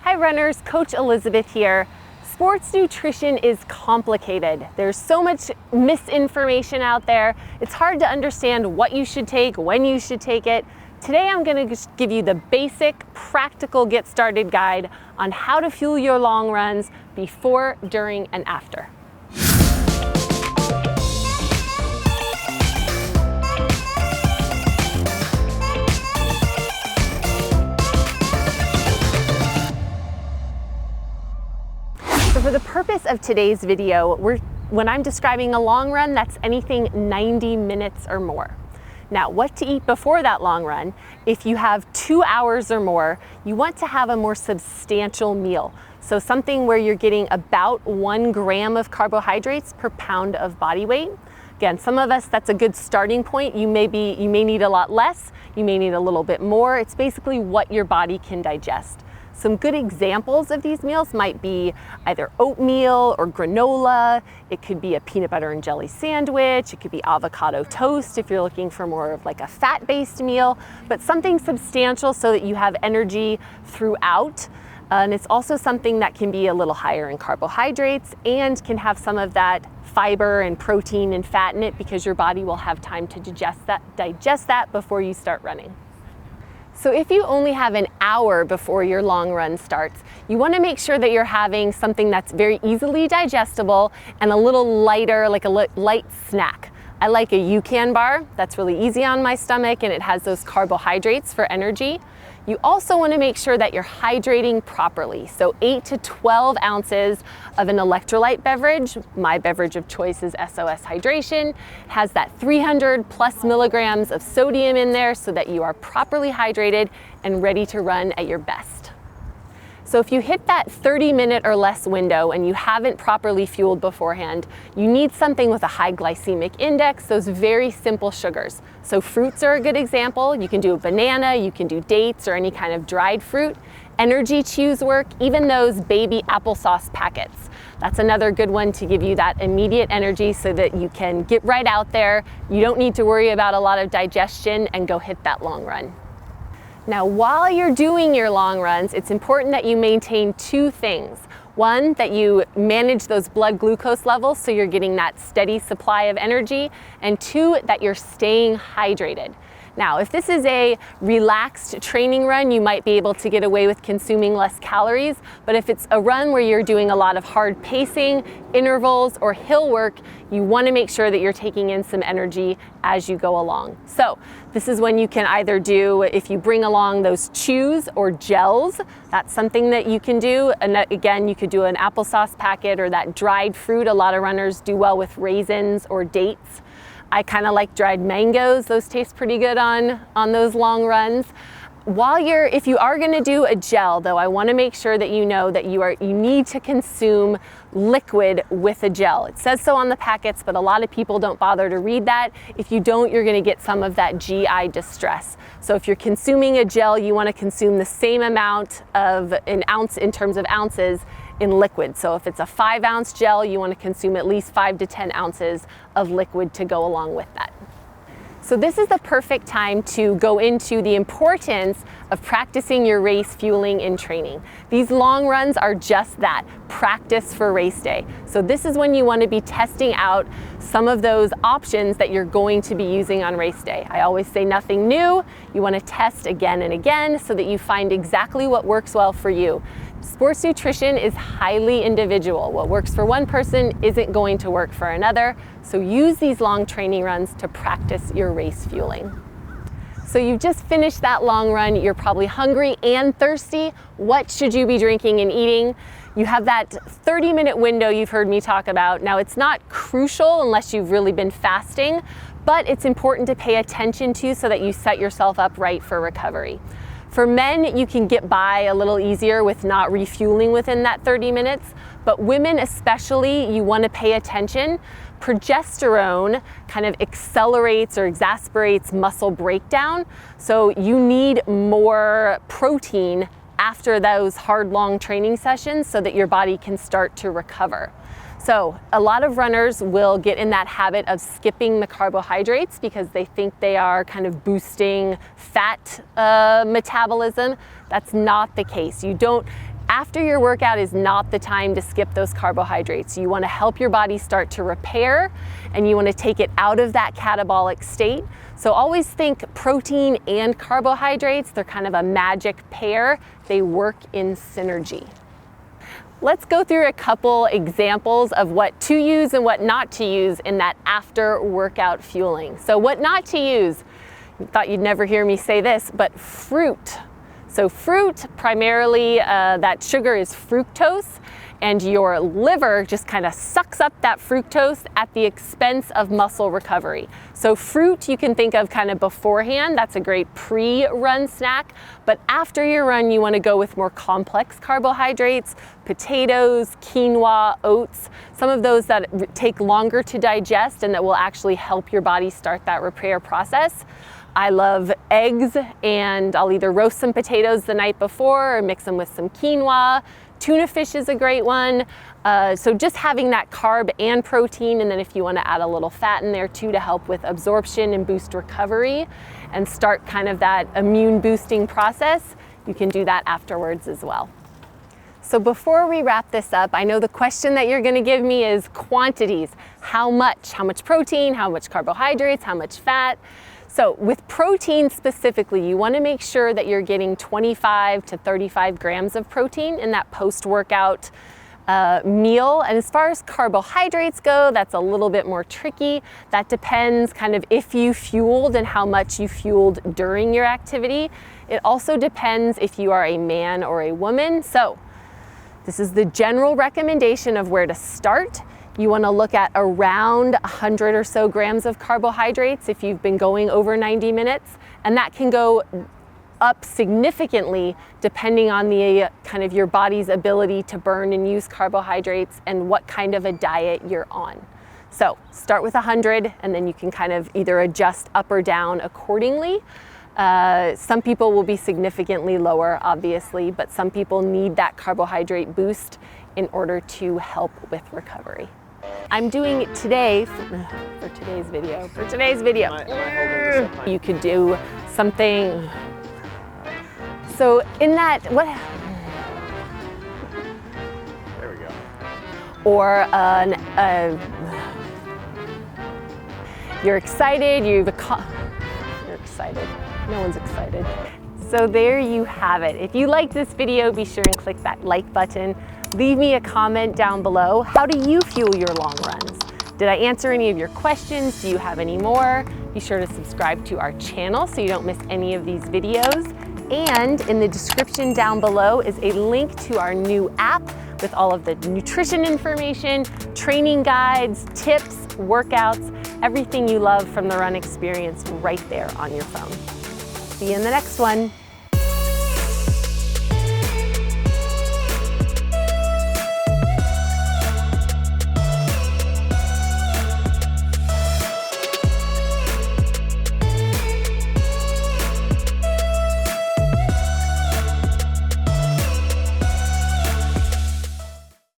Hi runners, Coach Elizabeth here. Sports nutrition is complicated. There's so much misinformation out there. It's hard to understand what you should take, when you should take it. Today I'm going to just give you the basic, practical get started guide on how to fuel your long runs before, during, and after. So for the purpose of today's video, when I'm describing a long run, that's anything 90 minutes or more. Now, what to eat before that long run? If you have 2 hours or more, you want to have a more substantial meal. So something where you're getting about 1 gram of carbohydrates per pound of body weight. Again, some of us, that's a good starting point. You may need a lot less, you may need a little bit more. It's basically what your body can digest. Some good examples of these meals might be either oatmeal or granola. It could be a peanut butter and jelly sandwich. It could be avocado toast if you're looking for more of like a fat-based meal, but something substantial so that you have energy throughout. And it's also something that can be a little higher in carbohydrates and can have some of that fiber and protein and fat in it because your body will have time to digest that before you start running. So if you only have an hour before your long run starts, you want to make sure that you're having something that's very easily digestible and a little lighter, like a light snack. I like a UCAN bar. That's really easy on my stomach and it has those carbohydrates for energy. You also want to make sure that you're hydrating properly. So 8 to 12 ounces of an electrolyte beverage. My beverage of choice is SOS Hydration. It has that 300 plus milligrams of sodium in there so that you are properly hydrated and ready to run at your best. So if you hit that 30-minute or less window and you haven't properly fueled beforehand, you need something with a high glycemic index, those very simple sugars. So fruits are a good example. You can do a banana, you can do dates or any kind of dried fruit. Energy chews work, even those baby applesauce packets. That's another good one to give you that immediate energy so that you can get right out there. You don't need to worry about a lot of digestion and go hit that long run. Now, while you're doing your long runs, it's important that you maintain 2 things. One, that you manage those blood glucose levels so you're getting that steady supply of energy, and 2, that you're staying hydrated. Now, if this is a relaxed training run, you might be able to get away with consuming less calories, but if it's a run where you're doing a lot of hard pacing, intervals, or hill work, you want to make sure that you're taking in some energy as you go along. So this is when you can either do, if you bring along those chews or gels, that's something that you can do. And again, you could do an applesauce packet or that dried fruit. A lot of runners do well with raisins or dates. I kind of like dried mangoes. Those taste pretty good on those long runs. If you are going to do a gel though, I want to make sure that you know that you need to consume liquid with a gel. It says so on the packets, but a lot of people don't bother to read that. If you don't, you're going to get some of that GI distress. So if you're consuming a gel, you want to consume the same amount of an ounce in terms of ounces in liquid. So if it's a 5-ounce gel, you want to consume at least 5 to 10 ounces of liquid to go along with that. So this is the perfect time to go into the importance of practicing your race fueling in training. These long runs are just that, practice for race day. So this is when you want to be testing out some of those options that you're going to be using on race day. I always say nothing new. You want to test again and again so that you find exactly what works well for you. Sports nutrition is highly individual. What works for one person isn't going to work for another. So use these long training runs to practice your race fueling. So you've just finished that long run. You're probably hungry and thirsty. What should you be drinking and eating? You have that 30-minute window you've heard me talk about. Now, it's not crucial unless you've really been fasting, but it's important to pay attention to so that you set yourself up right for recovery. For men, you can get by a little easier with not refueling within that 30 minutes, but women especially, you want to pay attention. Progesterone kind of accelerates or exasperates muscle breakdown, so you need more protein after those hard, long training sessions so that your body can start to recover. So a lot of runners will get in that habit of skipping the carbohydrates because they think they are kind of boosting fat metabolism. That's not the case. You don't after your workout is not the time to skip those carbohydrates. You want to help your body start to repair, and you want to take it out of that catabolic state. So always think protein and carbohydrates, they're kind of a magic pair. They work in synergy. Let's go through a couple examples of what to use and what not to use in that after workout fueling. So what not to use, you thought you'd never hear me say this, but fruit. So fruit, primarily that sugar is fructose, and your liver just kind of sucks up that fructose at the expense of muscle recovery. So fruit you can think of kind of beforehand, that's a great pre-run snack, but after your run you want to go with more complex carbohydrates, potatoes, quinoa, oats, some of those that take longer to digest and that will actually help your body start that repair process. I love eggs, and I'll either roast some potatoes the night before or mix them with some quinoa. Tuna fish is a great one. So just having that carb and protein, and then if you want to add a little fat in there too to help with absorption and boost recovery and start kind of that immune boosting process, you can do that afterwards as well. So before we wrap this up, I know the question that you're going to give me is quantities. How much protein, how much carbohydrates, how much fat? So with protein specifically, you want to make sure that you're getting 25 to 35 grams of protein in that post-workout meal. And as far as carbohydrates go, that's a little bit more tricky. That depends kind of if you fueled and how much you fueled during your activity. It also depends if you are a man or a woman. So this is the general recommendation of where to start. You want to look at around 100 or so grams of carbohydrates if you've been going over 90 minutes, and that can go up significantly depending on the kind of your body's ability to burn and use carbohydrates and what kind of a diet you're on. So start with 100, and then you can kind of either adjust up or down accordingly. Some people will be significantly lower, obviously, but some people need that carbohydrate boost in order to help with recovery. I'm doing it today for today's video. You could do something. So in that, what? There we go. Or you're excited. You're excited. No one's excited. So there you have it. If you liked this video, be sure and click that like button. Leave me a comment down below. How do you fuel your long runs? Did I answer any of your questions? Do you have any more? Be sure to subscribe to our channel so you don't miss any of these videos. And in the description down below is a link to our new app with all of the nutrition information, training guides, tips, workouts, everything you love from the run experience right there on your phone. See you in the next one.